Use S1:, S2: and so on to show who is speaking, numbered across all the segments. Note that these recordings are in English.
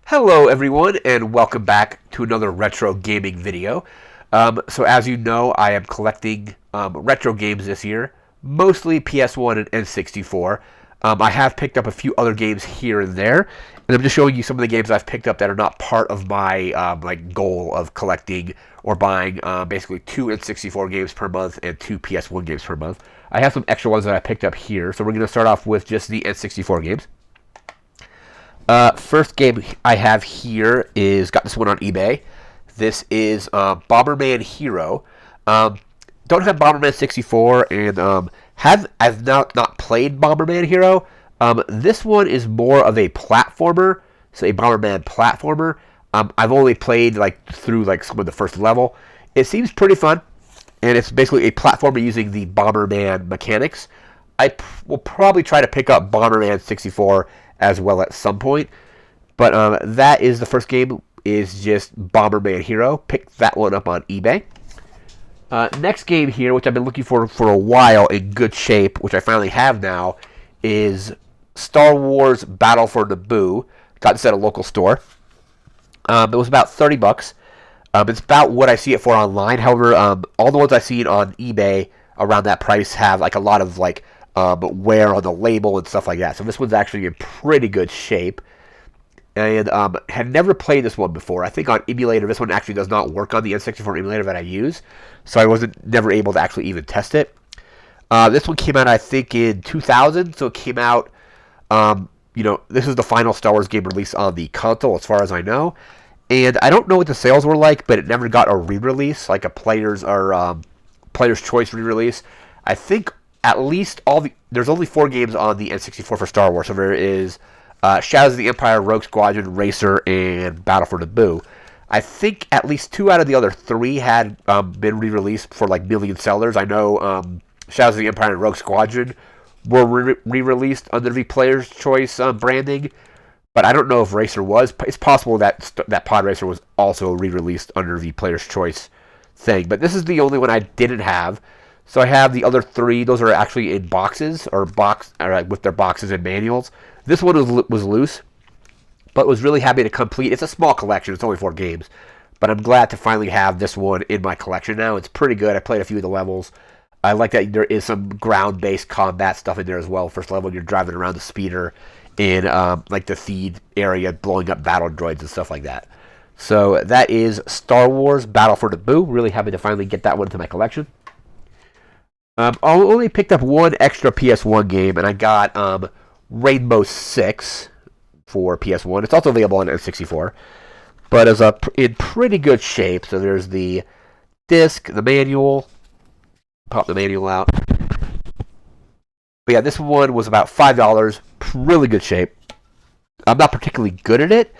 S1: Hello everyone and welcome back to another retro gaming video. So as you know, I am collecting retro games this year, mostly PS1 and N64. I have picked up a few other games here and there, and I'm just showing you some of the games I've picked up that are not part of my goal of collecting or buying basically two N64 games per month and two PS1 games per month. I have some extra ones that I picked up here, so we're going to start off with just the N64 games. First game I have here got this one on eBay. This is Bomberman Hero. Don't have Bomberman 64 and I've not played Bomberman Hero. This one is more of a platformer, so a Bomberman platformer. I've only played through some of the first level. It seems pretty fun, and it's basically a platformer using the Bomberman mechanics. I will probably try to pick up Bomberman 64 as well at some point, but that is the first game, is just Bomberman Hero. Picked that one up on eBay. Next game here, which I've been looking for a while in good shape, which I finally have now, is Star Wars Battle for Naboo. Got this at a local store. It was about $30. It's about what I see it for online. However, all the ones I've seen on eBay around that price have a lot of wear on the label and stuff like that. So this one's actually in pretty good shape. And had never played this one before. I think on emulator, this one actually does not work on the N64 emulator that I use. So I wasn't never able to actually even test it. This one came out, I think, in 2000. So it came out, this is the final Star Wars game released on the console, as far as I know. And I don't know what the sales were like, but it never got a re-release, like a player's choice re-release. I think at least there's only 4 games on the N64 for Star Wars. So there is Shadows of the Empire, Rogue Squadron, Racer, and Battle for Naboo. I think at least 2 out of the other 3 had been re-released for million sellers. I know Shadows of the Empire and Rogue Squadron were re-released under the Player's Choice branding, but I don't know if Racer was. It's possible that Pod Racer was also re-released under the Player's Choice thing, but this is the only one I didn't have. So I have the other 3. Those are actually in boxes or with their boxes and manuals. This one was loose, but was really happy to complete. It's a small collection. It's only 4 games, but I'm glad to finally have this one in my collection now. It's pretty good. I played a few of the levels. I like that there is some ground-based combat stuff in there as well. First level, you're driving around the speeder in the feed area, blowing up battle droids and stuff like that. So that is Star Wars Battle for Naboo. Really happy to finally get that one into my collection. I only picked up one extra PS1 game, and I got Rainbow Six for PS1. It's also available on N64, but is in pretty good shape. So there's the disc, the manual. Pop the manual out. But yeah, this one was about $5. Really good shape. I'm not particularly good at it,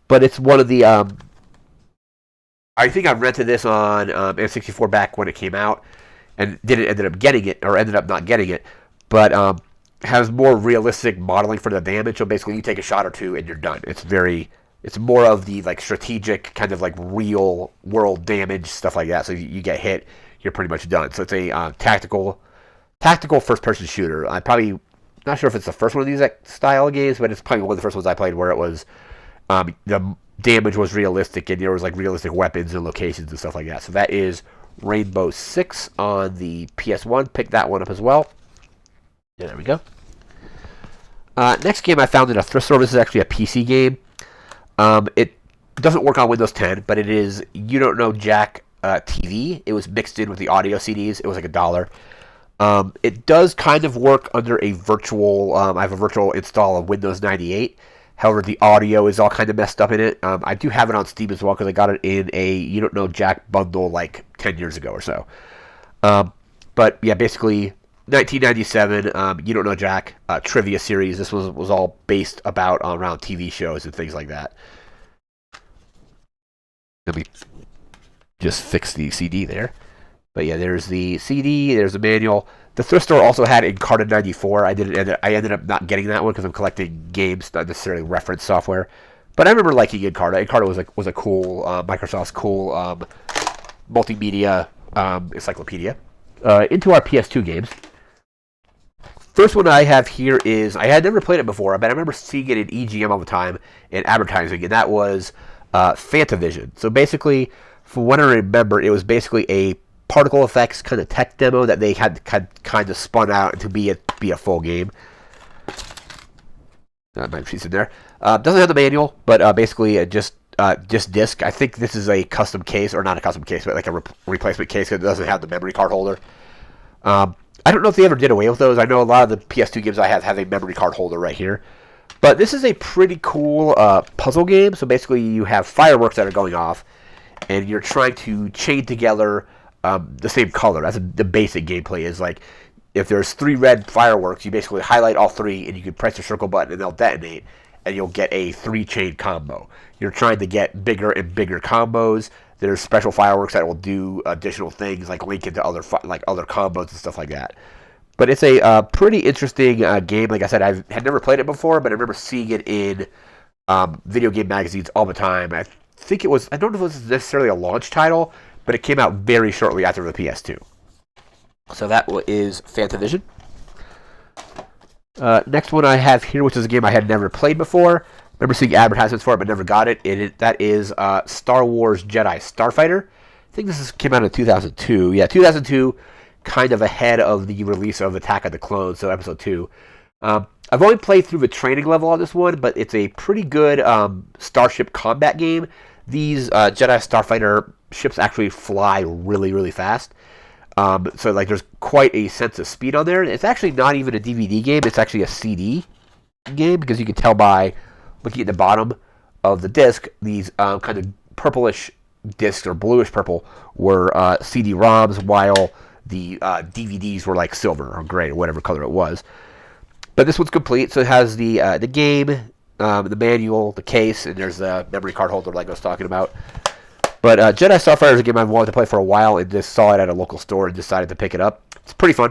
S1: but it's one of the. I think I rented this on N64 back when it came out, and ended up getting it, or ended up not getting it, but has more realistic modeling for the damage. So basically, you take a shot or two and you're done. It's more of the strategic kind of real world damage stuff like that. So you get hit, you're pretty much done. So it's a tactical first person shooter. I'm probably not sure if it's the first one of these style games, but it's probably one of the first ones I played where it was the damage was realistic and there was realistic weapons and locations and stuff like that. So that is Rainbow Six on the PS1. Pick that one up as well. Yeah, there we go. Next game I found in a thrift store. This is actually a PC game. It doesn't work on Windows 10, but it is You Don't Know Jack TV. It was mixed in with the audio CDs. It was $1. It does kind of work under a virtual. I have a virtual install of Windows 98. However, the audio is all kind of messed up in it. I do have it on Steam as well because I got it in a You Don't Know Jack bundle 10 years ago or so. But yeah, basically 1997 You Don't Know Jack trivia series. This was all based around TV shows and things like that. Let me just fix the CD there. But yeah, there's the CD, there's the manual. The thrift store also had Encarta 94. I ended up not getting that one because I'm collecting games, not necessarily reference software. But I remember liking Encarta. Encarta was a cool Microsoft's cool multimedia encyclopedia. Into our PS2 games. First one I have here is, I had never played it before, but I remember seeing it in EGM all the time in advertising, and that was Fantavision. So basically, from what I remember, it was basically a particle effects kind of tech demo that they had kind of spun out to be a full game. My piece in there. Doesn't have the manual, but basically just disc. I think this is a custom case, or not a custom case, but like a replacement case because it doesn't have the memory card holder. I don't know if they ever did away with those. I know a lot of the PS2 games I have a memory card holder right here. But this is a pretty cool puzzle game. So basically you have fireworks that are going off, and you're trying to chain together the same color. That's the basic gameplay is like, if there's 3 red fireworks, you basically highlight all 3, and you can press the circle button, and they'll detonate, and you'll get a 3-chain combo. You're trying to get bigger and bigger combos. There's special fireworks that will do additional things, like link into other combos and stuff like that. But it's a pretty interesting game. Like I said, I had never played it before, but I remember seeing it in video game magazines all the time. I think it was, I don't know if it was necessarily a launch title, but it came out very shortly after the PS2. So that is Fantavision. Next one I have here, which is a game I had never played before. Remember seeing advertisements for it, but never got it. That is Star Wars Jedi Starfighter. I think this came out in 2002. Yeah, 2002, kind of ahead of the release of Attack of the Clones, so Episode 2. I've only played through the training level on this one, but it's a pretty good starship combat game. These Jedi Starfighter ships actually fly really, really fast. So like there's quite a sense of speed on there. It's actually not even a DVD game. It's actually a CD game, because you can tell by looking at the bottom of the disc, these kind of purplish discs, or bluish purple, were CD-ROMs, while the DVDs were like silver or gray or whatever color it was. But this one's complete, so it has the game, the manual, the case, and there's the memory card holder like I was talking about. But Jedi Starfighter is a game I've wanted to play for a while, and just saw it at a local store and decided to pick it up. It's pretty fun.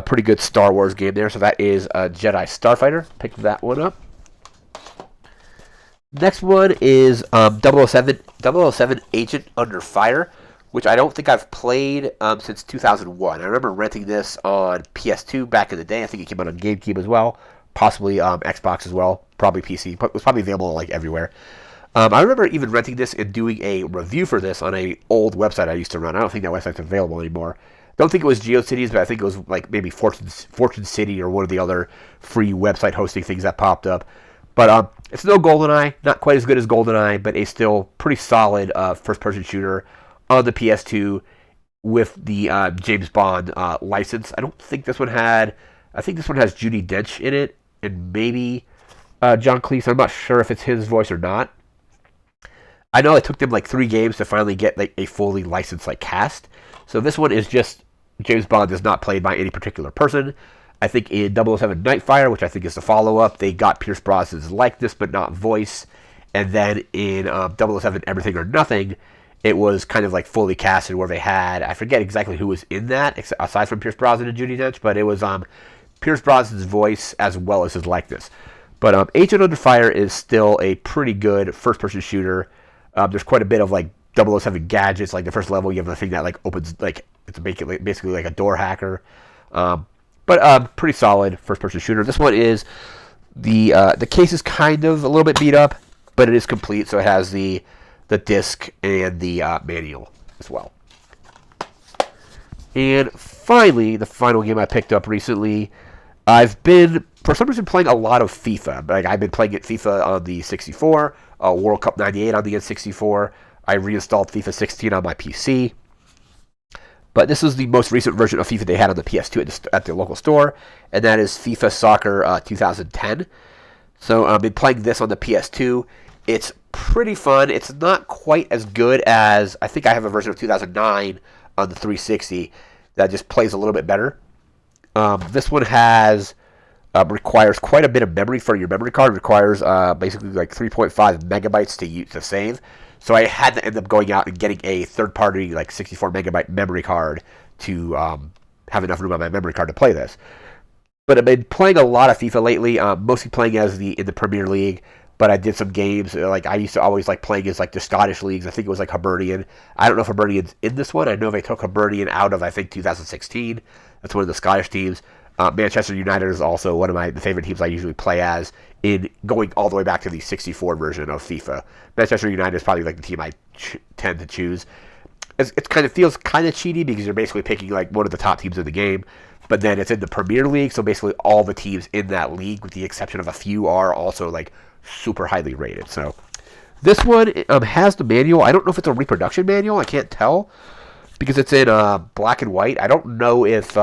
S1: Pretty good Star Wars game there. So that is Jedi Starfighter. Picked that one up. Next one is 007 Agent Under Fire, which I don't think I've played since 2001. I remember renting this on PS2 back in the day. I think it came out on GameCube as well. Possibly Xbox as well. Probably PC. But it was probably available like everywhere. I remember even renting this and doing a review for this on an old website I used to run. I don't think that website's available anymore. Don't think it was GeoCities, but I think it was like maybe Fortune City or one of the other free website hosting things that popped up. But it's no GoldenEye, not quite as good as GoldenEye, but a still pretty solid first-person shooter on the PS2 with the James Bond license. I don't think this one had. I think this one has Judi Dench in it, and maybe John Cleese. I'm not sure if it's his voice or not. I know it took them like 3 games to finally get like a fully licensed like cast. So this one is just James Bond is not played by any particular person. I think in 007 Nightfire, which I think is the follow-up, they got Pierce Brosnan's likeness but not voice. And then in 007 Everything or Nothing, it was kind of like fully casted where they had, I forget exactly who was in that, aside from Pierce Brosnan and Judi Dench, but it was Pierce Brosnan's voice as well as his likeness. But Agent Under Fire is still a pretty good first-person shooter. There's quite a bit of like 007 gadgets. Like the first level, you have the thing that like opens, like it's basically like a door hacker. But pretty solid first-person shooter. This one is the case is kind of a little bit beat up, but it is complete. So it has the disc and the manual as well. And finally, the final game I picked up recently, I've been for some reason playing a lot of FIFA. Like I've been playing FIFA on the 64. World Cup 98 on the N64. I reinstalled FIFA 16 on my PC. But this is the most recent version of FIFA they had on the PS2 at the local store, and that is FIFA Soccer 2010. So I've been playing this on the PS2. It's pretty fun. It's not quite as good as, I think I have a version of 2009 on the 360 that just plays a little bit better. This one requires quite a bit of memory for your memory card. It requires basically like 3.5 megabytes to save. So I had to end up going out and getting a third-party like 64 megabyte memory card to have enough room on my memory card to play this. But I've been playing a lot of FIFA lately, mostly playing in the Premier League. But I did some games, like I used to always like playing as like the Scottish leagues. I think it was like Hibernian. I don't know if Hibernian's in this one. I know they took Hibernian out of, I think, 2016. That's one of the Scottish teams. Manchester United is also one of my favorite teams I usually play as, in going all the way back to the 64 version of FIFA. Manchester United is probably like the team I tend to choose. It kind of feels kind of cheaty because you're basically picking like one of the top teams in the game, but then it's in the Premier League, so basically all the teams in that league, with the exception of a few, are also like super highly rated. So this one has the manual. I don't know if it's a reproduction manual. I can't tell because it's in black and white. I don't know if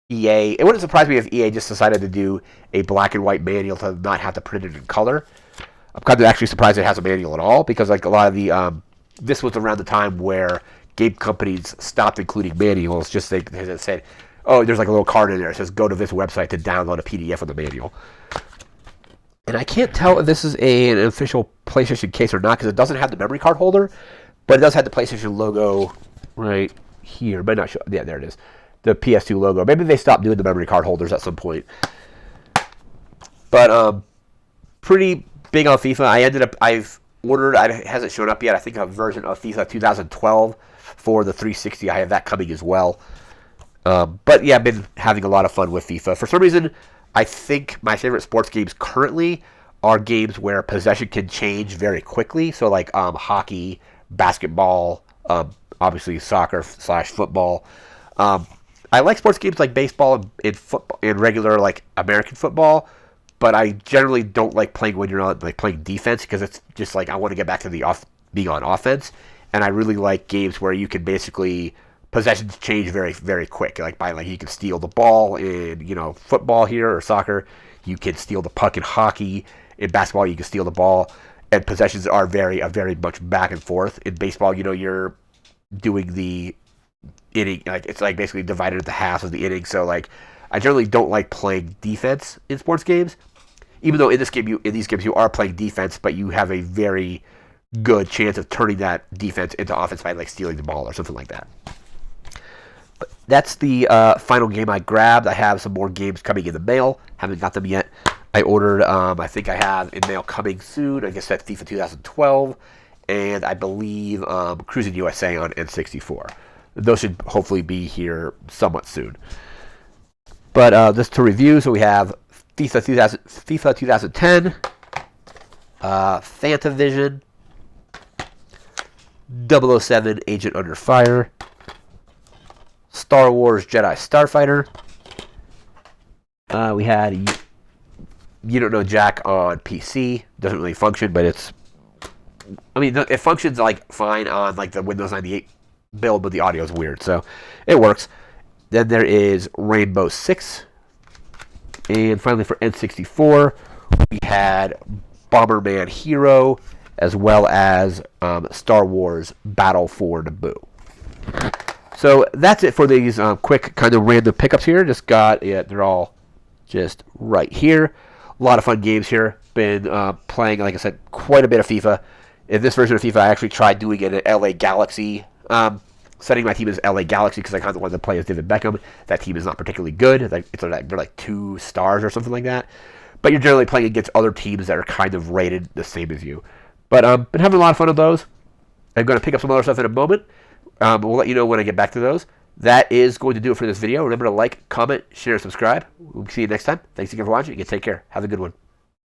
S1: EA... It wouldn't surprise me if EA just decided to do a black and white manual to not have to print it in color. I'm kind of actually surprised it has a manual at all, because like a lot of the... this was around the time where game companies stopped including manuals. Just they said, oh, there's like a little card in there. It says, go to this website to download a PDF of the manual. And I can't tell if this is an official PlayStation case or not, because it doesn't have the memory card holder, but it does have the PlayStation logo right here. But not sure. Yeah, there it is. The PS2 logo. Maybe they stopped doing the memory card holders at some point. But pretty big on FIFA. I've ordered, it hasn't shown up yet, I think a version of FIFA 2012 for the 360. I have that coming as well. But yeah, I've been having a lot of fun with FIFA. For some reason, I think my favorite sports games currently are games where possession can change very quickly. So like hockey, basketball, obviously soccer / football. I like sports games like baseball and football and regular like American football, but I generally don't like playing when you're not like playing defense, because it's just like I want to get back to the being on offense, and I really like games where you can basically possessions change very, very quick. Like you can steal the ball in football here or soccer, you can steal the puck in hockey. In basketball, you can steal the ball, and possessions are very much back and forth. In baseball, you're doing the inning, like it's like basically divided into halves of the inning. So like I generally don't like playing defense in sports games, even though in these games you are playing defense, but you have a very good chance of turning that defense into offense by like stealing the ball or something like that. But that's the final game I grabbed. I have some more games coming in the mail. Haven't got them yet. I ordered, I think I have in mail coming soon. I guess that's FIFA 2012, and I believe Cruising USA on N64. Those should hopefully be here somewhat soon. But just to review, so we have FIFA 2010, Fantavision, 007 Agent Under Fire, Star Wars Jedi Starfighter. We had You Don't Know Jack on PC. Doesn't really function, but it functions like fine on like the Windows 98 build, but the audio is weird, so it works. Then there is Rainbow Six. And finally for N64, we had Bomberman Hero, as well as Star Wars Battle for Naboo. So that's it for these quick kind of random pickups here. They're all just right here. A lot of fun games here. Been playing, like I said, quite a bit of FIFA. In this version of FIFA, I actually tried doing it at LA Galaxy. Setting my team as LA Galaxy because I kind of wanted to play as David Beckham. That team is not particularly good. They're like 2 stars or something like that. But you're generally playing against other teams that are kind of rated the same as you. But been having a lot of fun with those. I'm going to pick up some other stuff in a moment. We'll let you know when I get back to those. That is going to do it for this video. Remember to like, comment, share, and subscribe. We'll see you next time. Thanks again for watching. You can take care. Have a good one.